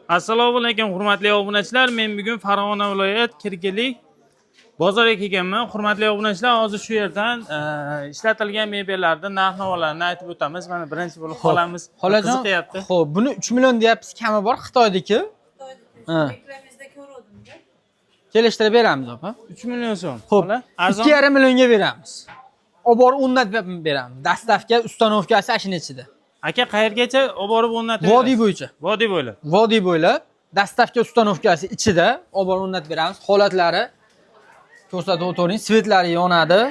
Assalomu alaykum hurmatli obunachilar. Men bugun Farg'ona viloyat Kirgili bozoriga kelganman. Hurmatli obunachilar, hozir shu yerdan ishlatilgan mebellarning narx-navolarini aytib o'tamiz. Mana birinchi bo'lib xolamiz qiziqyapti. Xo'p, buni 3 million deyapsiz, kami bor Xitoydagi. Ekranimizda ko'rdim-da. Kelishtirib beramiz, opa. 3 million so'm. Xo'p, arzon. 2,5 millionga beramiz. Olib borib o'rnatib beramiz. Dastavka, ustanovkasi ashini ichida. Aka qayergacha olib borib o'rnatib? Vodiy bo'yicha. Vodiy bo'ylab. Vodiy bo'ylab dastavka ustanovkasi ichida olib borib o'rnatib beramiz. Holatlari ko'rsatib o'tiring, svetlari yonadi.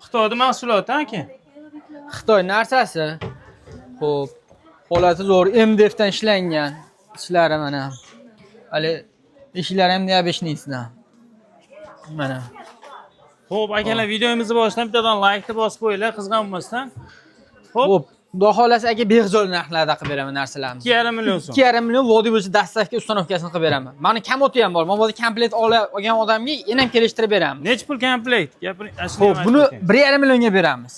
Xitoyda mahsulot aka. Xitoy narsasi. Xo'p, holati zo'r, MDF dan ishlangan. Ishlari mana. Hali eshiklari ham neobeshniysdan. Mana. Xo'p, akalar videomizni boshlab bittadan like bosib qo'yinglar, qizg'anmasdan. Xo'p, xudo xolasa aka behisob narxlarda qilib beraman narsalarni. 2,5 million so'm. 2,5 million vodiy bo'yicha dastavka ustanovkasini qilib beraman. Mani kamoti ham bor. Men bu komplet olgan odamga yana ham kelishtirib beraman. Nech pul komplet? Gapiring. Xo'p, buni 1,5 millionga beramiz.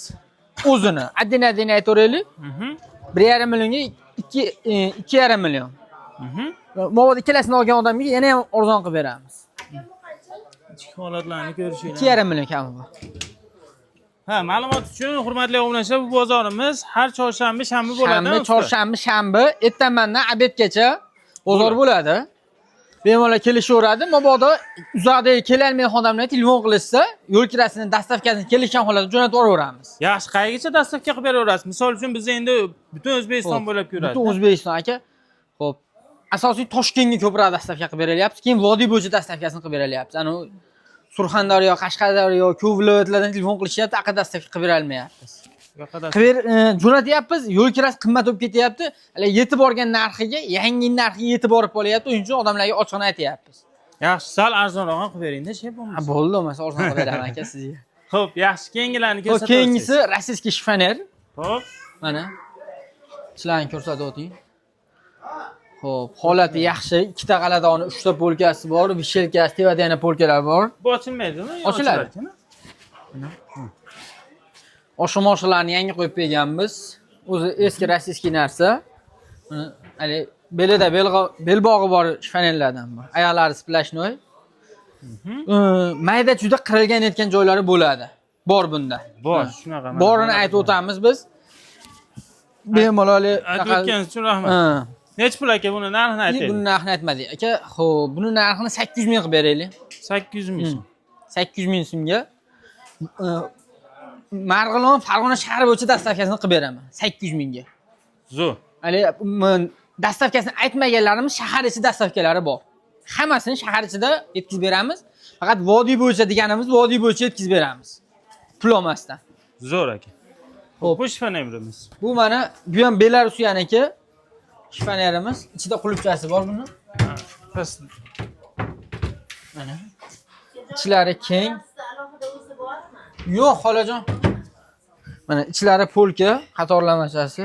O'zini. Addin aytaveraylik. 1,5 millionga 2,5 million. Men ikkalasini olgan odamga yana ham arzon qilib beramiz. Ichki holatlarni ko'rishinglar. 2,5 million kami bor. Ha, ma'lumot uchun hurmatli obunachilar, bu bozorimiz har chorshanba, shanba bo'ladi. Chorshanba, ertamandan obedgacha bozor bo'ladi. Bemalol kelishaveradi. Mabodo uzoqdagi kelolmaydigan odamlarga telefon qilishsa, yo'l kirasini, dastavkasini kelishgan holatda jo'natib yuboramiz. Yaxshi, qayergacha dastavka qilib beraverasiz? Misol uchun biz endi butun O'zbekiston bo'ylab ko'radi. Butun O'zbekiston aka. Xo'p. Asosiy Toshkentga ko'proq dastavka qilib beralyapti. Keyin vodiy bo'yicha dastavkasini qilib beralyapti. Ana Surxondaryo, Qashqadaryo, ko'p viloyatlardan telefon qilishyapti, aqqa dastavka qilib bera olmayapmiz. Jo'natyapmiz, yo'l kirasi qimmat bo'lib ketyapti. Hali yetib borgan narxiga, yangi narxiga yetib borib qolyapti. O'shuning uchun odamlarga ochiqni aytyapmiz. Yaxshi, sal arzonroq qilib bering-da, shay bo'lmasa. Bo'ldi, bo'lmasa arzon qilib beraman aka sizga. Xo'p, yaxshi, keyingilarni ko'rsatasiz. Keyingisi rossiyskiy shifonier. Xo'p. Mana. Sizlarni ko'rsatib o'ting. Xo'p, holati yaxshi. Ikkita g'aladoni, 3 ta polkasi bor, vishelkasi, tevada yana polkalar bor. Bu ochilmaydimi? Ochiladi. Oshmoshlarni yangi qo'yib berganmiz. O'zi eski rossiyskiy narsa. Hali belida belbog'i bor shifonerlardan bor. Oyoqlari splashnoy. Mayda juda qirilgan etgan joylari bo'ladi. Bor bunda. Bor, shunaqa. Borini aytib o'tamiz biz. Bemalol aytib o'tganingiz uchun rahmat. Nech pul aka, buni narxini ayting? Buni narxini aytmadik. Aka, xo'p, buni narxini 800 ming qilib beraylik. 800 ming so'm. 800 ming so'mga Marg'ilon Farg'ona shahri bo'yicha dastavkasini qilib beraman 800 mingga. Zo'r. Hali dastavkasini aytmaganlarimiz shahar ichi dastavkalari bor. Hammasini shahar ichida yetkazib beramiz. Faqat vodiy bo'yicha deganimiz vodiy bo'yicha yetkazib beramiz. Pul olmasdan. Zo'r aka. Xo'p, bu shifonerimiz. Bu mana bu ham Belarusyaniki shifonerimiz. Ichida qulupchasi bor buni. Mana. Ichlari keng. Yo'q, xolajon. Mana ichlari polka, qatorlamachasi.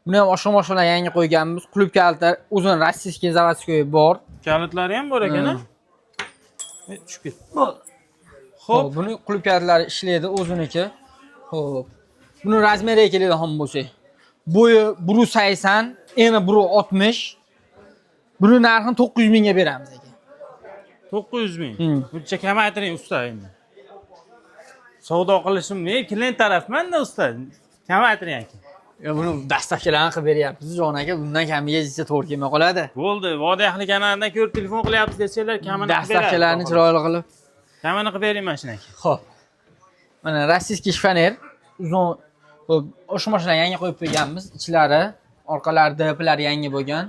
Buni ham oshxonalar yangi qo'yganmiz. Qulub kalitlar o'zini rossiyskiy zavodskoy bor. Kalitlari ham bor ekan-a? Tushib ketdi. Xo'p, buni qulub kalitlari ishlaydi o'ziniki. Xo'p. Buni razmeriga keladi ham bo'lsa. Bo'yi 180, eni 160. Buni narxini 900 mingga beramiz aka. 900 ming. Buncha kamaytiring usta endi. Savdo qilishim men klient tarafman-da usta. Kamaytiring aka. Ya buni dastavkalarni qilib beryapmiz, jon aka. Bundan kamiga hech to'g'ri kelmay qoladi. Bo'ldi, vodiy ahli kanalidan ko'rib telefon qilyapsiz desanglar, kamini qilib beradi. Dastavkalarni chiroyli qilib. Kamini qilib bering mashina aka. Xo'p. Mana rossiyskiy shifoner. Uzun oshmoshlar yangi qo'yib qo'yganmiz. Ichlari, orqalari DPlari yangi bo'lgan.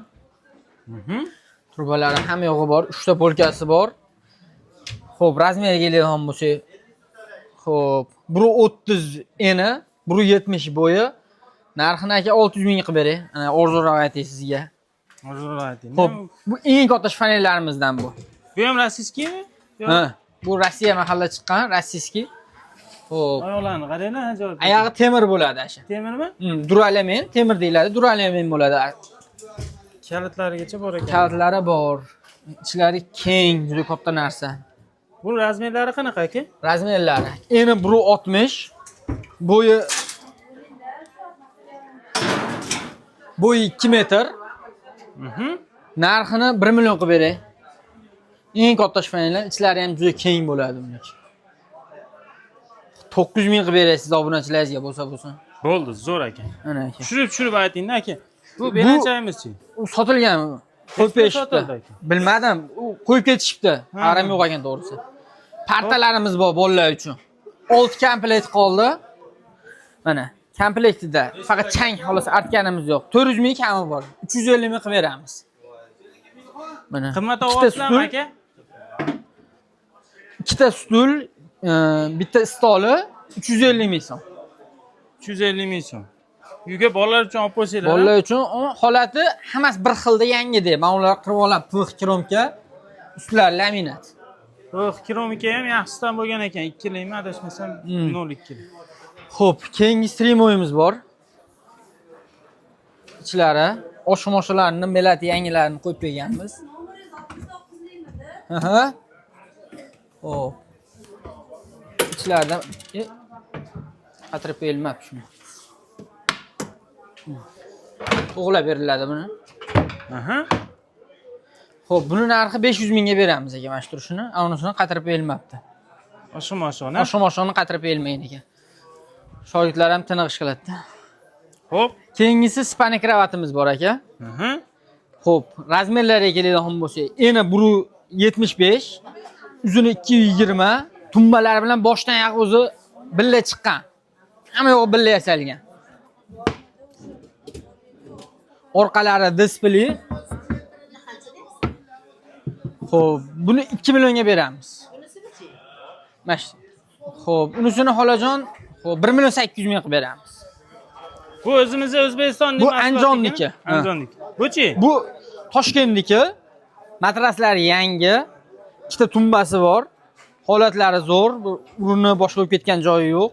Turbalari ham yo'g'i bor, 3 ta polkasi bor. Xo'p, razmeriga keladigan bo'lsa, xo'p, 130 eni, 170 bo'yi. Narxini aka 600 ming qilib beray. Ana orzuroq aytay sizga. Orzuroq ayting. Xo'p, bu eng katta shifonerlarimizdan bu. Bu ham rossiyskiymi? Ha, bu Rossiya mahalla chiqqan, rossiyskiy. Xo'p. Oyoqlarni qaranglar, ajoyib. Oyog'i temir bo'ladi asha. Temirmi? Duralamen, temir deyiladi, duralamen bo'ladi. Kalitlarigacha bor ekan. Kalitlari bor. Ichlari keng, juda katta narsa. Bu razmerlari qanaqa aka? Razmerlari. Eni 160, bo'yi 2 metr. Narxini 1 million qilib beray. Eng katta shifoniyalar, ichlari ham juda keng bo'ladi buniki. 900 ming qilib beray siz obunachilaringizga bo'lsa. Bo'ldi, zo'r aka. Ana aka. Tushirib ayting-da aka. Bu belanchaymiz-chi? U sotilgan. Qo'yib berishibdi. sotildi aka? Bilmadim, u qo'yib ketishibdi. Aram yo'q ekan to'g'risi. Partalarimiz bor bolalar uchun. 6 komplekt qoldi. Mana, komplektida faqat chang xolos artganimiz yo'q. 400 ming kami bor. 350 ming qilib beramiz. Mana. Qimmat ikkita ovoqsizlarmi stul, aka? Ikkita stul, bitta stoli 350 ming so'm. 350 ming so'm. Uyga bolalar uchun olib qo'ysanglar. Bolalar uchun holati hammasi bir xilda yangidek. Men ular qirib olib, pux kromka, ustlar laminat. Kromika ham yaxshisidan bo'lgan ekan. 2 yilmi adashmasam 0.2. Xo'p, keyingi streamoyimiz bor. Ichlari, oshmoshlarni, melati yangilarini qo'yib berganmiz. Aha. Xo'p. Ichlardan qatirib berilmabdi shuni. To'g'rilab beriladi buni. Aha. Xo'p, buni narxi 500 mingga beramiz aka, mana shu turishini. Unisini qatirib berilmabdi. Oshmoshona. Oshmoshoni qatirib berilmaydi ekan. Shogirdlar ham tiniq ish qiladi. Xo'p. Keyingisi spani kravatimiz bor aka. Aha. Xo'p, razmerlariga keladigan bo'lsa, eni 1.75, uzuni 2.20, tumbalari bilan boshdan oyoq o'zi billa chiqqan. Hamma yo'q billa yasalgan. Orqalari displey. Xo'p, buni 2 millionga beramiz. Mash. Xo'p, unisini xolajon, xo'p 1 million 800 ming qilib beramiz. Bu o'zimiz O'zbekistonning Bu Andijonniki. Andijonniki. Bu-chi? Bu Toshkentniki. Matraslari yangi, ikkita tumbasi bor. Holatlari zo'r, urini boshqa bo'lib ketgan joyi yo'q.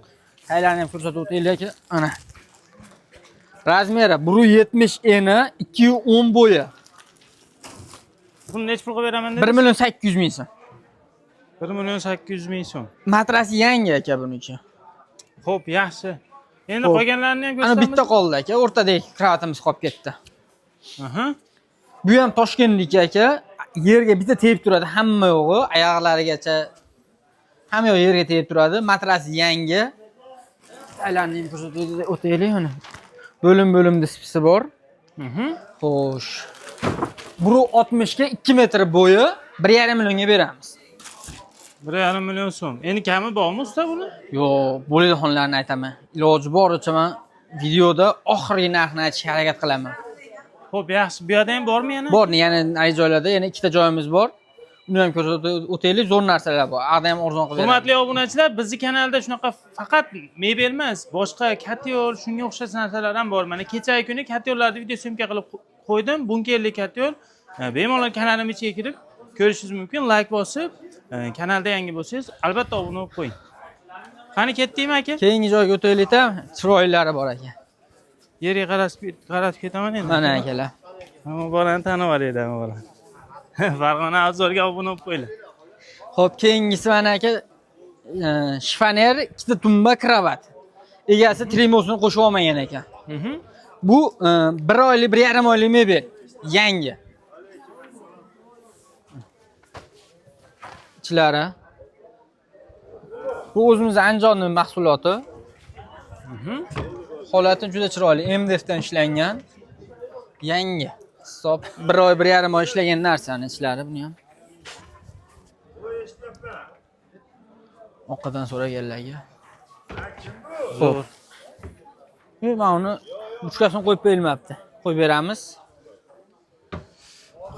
Haylarni ham ko'rsatib o'taylik aka. Ana. Razmeri 1.70 eni, 2.10 bo'yi. Buni nech pulga beraman 1 million 800 ming so'm. 1 million 800 ming so'm. Matrasi yangi aka buniki. Xo'p, yaxshi. Endi Xo'p. qolganlarini ham Ana ko'rsatamiz. bitta qoldi aka, o'rtadagi kravatimiz qolib ketdi. Aha. Bu ham Toshkentniki aka. Yerga bitta tegib turadi, hamma yo'g'i, oyoqlarigacha hamma yo'q yerga tegib turadi. Matrasi yangi. Aylanni ko'rsatib o'taylik uni. Bo'lim dispisi bor. Xo'sh. 1.60 ga 2 metr bo'yi 1.5 millionga beramiz. 1,5 million so'm. Endi kami bormi usta buni? Yo'q, bo'ladiganlarni aytaman. Iloji boricha men videoda oxirgi narxni aytishga harakat qilaman. Xo'p, yaxshi. Bu yerda ham bormi yana? Bor, ya'ni ay joylarda yana ikkita joyimiz bor. Uni ham ko'rsatib o'taylik, zo'r narsalar bor. Aqda ham arzon qilib Hurmatli obunachilar, bizning kanalda shunaqa faqat mebel emas, boshqa katyor, shunga o'xshash narsalar ham bor. Mana kechagi kuni katyorlarni video syomka qilib qo'ydim. Bunkerli katyor. Bemalol kanalim ichiga kirib ko'rishingiz mumkin. Like bosib, kanalda yangi bo'lsangiz, albatta obuna bo'lib qo'ying. Qani ketdingmi aka? Keyingi joyga o'taylik-da, chiroylari bor aka. Yerga qarab ketaman endi. Mana akalar. Hamma bolani tanib oladi, hamma bola. Farg'ona obzorga obuna bo'lib qo'yinglar. Xo'p, keyingisi mana aka shifoner, ikkita tumba kravat. Egasi tremosini qo'shib olmagan ekan. Bu 1 oylik, 1,5 oylik mebel, yangi. Ichlari. Bu o'zimiz Andijonning mahsuloti. Holati juda chiroyli, MDFdan ishlangan. Yangi. Hisob 1 oy, 1,5 oy ishlagan narsani ichlari buni ham. Oqadan so'raganlarga. Xo'p. Men uni uchkasini qo'yib berilmabdi. Qo'yib beramiz.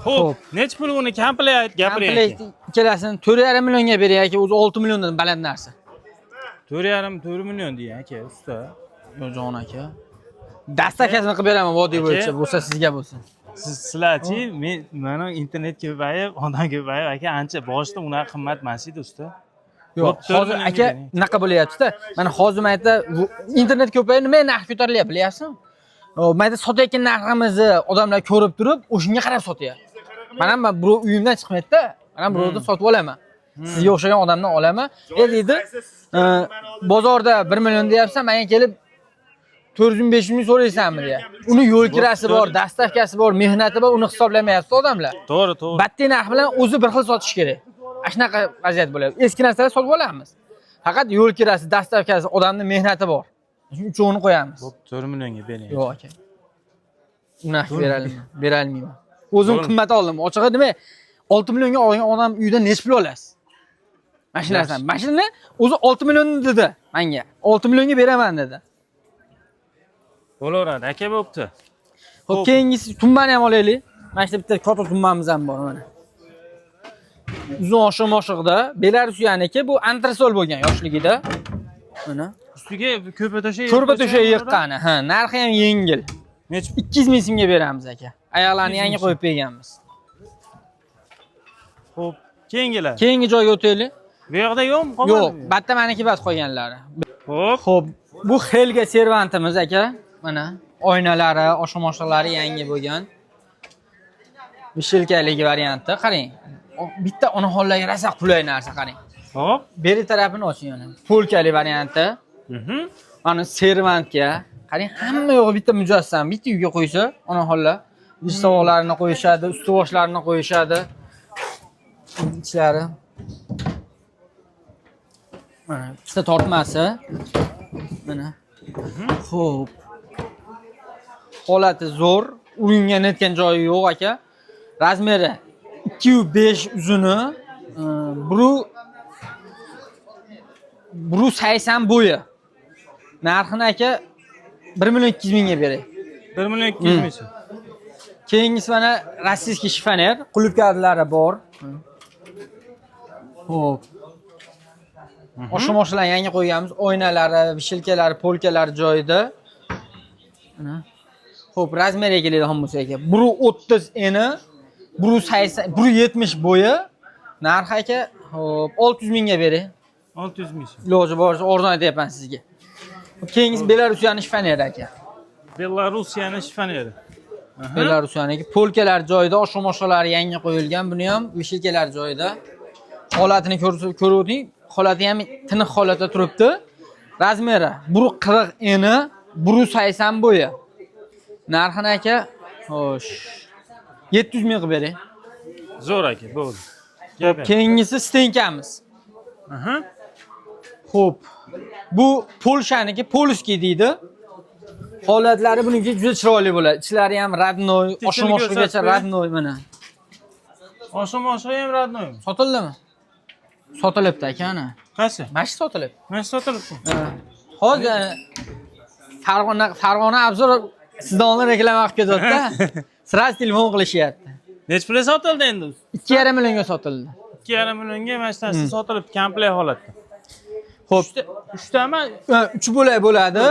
Xo'p, nech pul uni komplekt gapiring. Komplekt ikkalasini 4,5 millionga beray aka, o'zi 6 milliondan baland narsa. 4,5 million deya aka, usta. Yo'jon aka. Dastakasini qilib beraman vodiy bo'yicha, bo'lsa sizga bo'lsin. Sizlarchi, men mana internet ko'payib, odam ko'payib, aka ancha boshida unaqa qimmat emas edi usta. Yo'q, hozir aka unaqa bo'lyapti-da. Mana hozir mayda internet ko'payib, nima narx ko'tarilyapti, bilasizmi? Mayda sotayotgan narximizni odamlar ko'rib turib, o'shunga qarab sotyapti. Mana men bu uyimdan chiqmaydi-da. Mana birovdan sotib olaman. Sizga o'xshagan odamdan olaman. Deydi, bozorda 1 million deyapsan, menga kelib 400 ming so'raysanmi deya. Uni yo'l kirasi bor, dastavkasi bor, mehnati bor, uni hisoblamayapti odamlar. To'g'ri, to'g'ri. Battiy narx bilan o'zi bir xil sotish kerak. Shunaqa vaziyat bo'ladi. Eski narsalar sotib olamiz. Faqat yo'l kirasi, dastavkasi, odamning mehnati bor. Shuning uchun uni qo'yamiz. Bo'p, 4 millionga bering. Yo'q aka. Uni berolmayman. O'zim qimmat oldim. Ochig'i nima? 6 millionga olgan odam uyida nech pul olasiz? Mashinasini. Mashinani o'zi 6 million dedi menga. 6 millionga beraman dedi. Bo'laveradi, aka bo'pti. Xo'p, keyingisi tumbani ham olaylik. Mana shu bitta katta tumbamiz ham bor mana. Uzun oshiq-moshiqda, Belarus yaniki bu antresol bo'lgan yoshligida. Mana. Ustiga ko'rpa to'sha yiqqani. Ha, narxi ham yengil. Nech 200 ming so'mga beramiz aka. Oyoqlarni yangi qo'yib berganmiz. Xo'p, keyingilar. Keyingi joyga o'taylik. Bu yoqda yo'qmi? Yo'q, batta meniki bas qo'yganlari. Xo'p, Bu Helga servantimiz aka. Mana oynalari, oshiq-moshiqlari yangi bo'lgan. Mishelkaligi varianti. Qarang. Bitta onaxonlarga rosa qulay narsa qarang. Hop, Beri tarafini oching yana. Polkali varianti. Mana servantga. Qarang, hamma yo'g'i bitta mujassam, bitta uyga qo'ysa, onaxonlar ish-tovoqlarini qo'yishadi, ust-boshlarini qo'yishadi. Ichlari. Mana bitta tortmasi. Mana. Xo'p. Holati zo'r, uringan netgan joyi yo'q aka. Razmeri 2.5 uzuni, 1.80 bo'yi. Narxini aka 1 million 200 mingga beray. 1 million 200 ming. Keyingisi mana rossiyskiy shifoner, qulf kardlari bor. Xo'p. Oshiq-moshiqlar yangi qo'yganmiz, oynalari, vishilkalari, polkalari joyida. Mana. Xo'p, razmeriga keladi hammasi aka. 1.30 eni, 1.80, 1.70 bo'yi. Narxi aka, xo'p, 600 mingga beray. 600 ming. Iloji boricha arzon aytayapman sizga. Keyingisi Belarusiyani shifoneri aka. Belarusiyani shifoneri. Belarusiyanniki polkalar joyida, oshiq-moshiqlari yangi qo'yilgan. Buni ham vishilkalar joyida. Holatini ko'rding, holati ham tiniq holatda turibdi. Razmeri 1.40 eni, 1.80 bo'yi. Narxini aka, xo'sh, 700 ming qilib bering. Zo'r aka, bo'ldi. Keyingisi stenkamiz. Xo'p. Bu Polshaniki, Poluskiy deydi. Holatlari buniki juda chiroyli bo'ladi. Ichlari ham radnoy, oshiq-moshiqgacha radnoy mana. Oshiq-moshiq ham radnoy. Sotildimi? Sotilibdi aka ana. Qaysi? Mash sotilib. Mana sotilibdi. Hozir Farg'ona obzor sizdan oldin reklama qilib ketyapti-da. Sraz telefon qilishyapti. Nech pulga sotildi endi? 2,5 millionga sotildi. 2,5 millionga mashinasi sotilibdi komplekt holatda. Xo'p, 3tami? 3 bo'lak bo'ladi.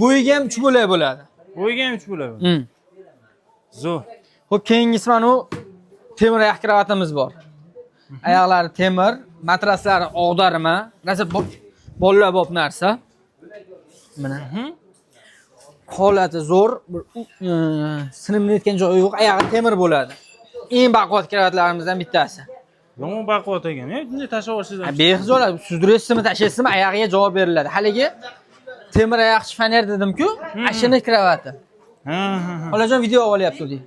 Bo'yiga ham 3 bo'lak bo'ladi. Bo'yiga ham 3 bo'ladi. Zo'r. Xo'p, keyingisi mana u temir oyoq kravatimiz bor. Oyoqlari temir, matraslari og'darma, rosa bolalar bo'p narsa. Mana. Holati zo'r, sinib netgan joyi yo'q, oyog'i temir bo'ladi. Eng baquvvat kravatlarimizdan bittasi. Yomon baquvvat ekan, bunday tashlab olsangiz. Behzor, sudraysizmi, tashlaysizmi, oyog'iga javob beriladi. Haligi temir oyoq shifoner dedim-ku, ashini kravati. Xolajon video olyapti deydi.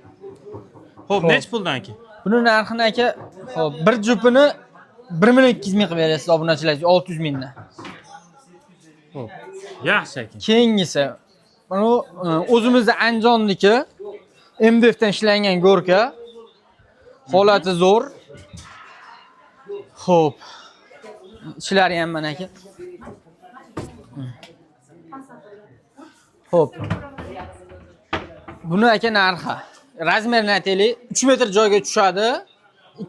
Xo'p, nech puldan aka? Buni narxini aka, xo'p, bir jupini 1 million 200 ming qilib berasiz obunachilarga 600 mingdan. Xo'p, yaxshi aka. Keyingisi mana o'zimizda Andijonniki MDFdan ishlangan go'rka. Holati zo'r. Xo'p. Ishlari ham mana aka. Xo'p. Buni aka narxi. Razmerini aytaylik, 3 metr joyga tushadi.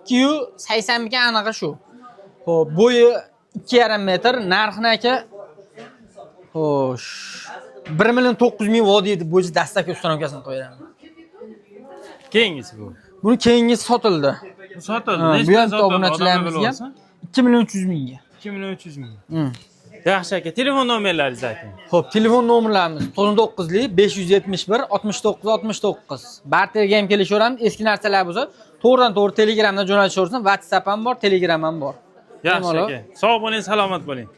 280 ming aniqi shu. Xo'p, bo'yi 2,5 metr, narxini aka xo'sh 1 million 900 ming vodiy deb bo'yicha dastlabki ustanovkasini qo'yiraman. Keyingisi bu. Buni keyingisi sotildi. Sotildi. Bu ham obunachilarimizga 2 million 300 mingga. 2 million 300 ming. Yaxshi aka, telefon nomerlaringizni ayting. Xo'p, telefon nomerlarimiz 99lik 571 69 69. Barterga ham kelishaveramiz. Eski narsalar bo'lsa, to'g'ridan-to'g'ri Telegramdan jo'natishaversin. WhatsApp ham bor, Telegram ham bor. Yaxshi aka. Sog' bo'ling, salomat bo'ling.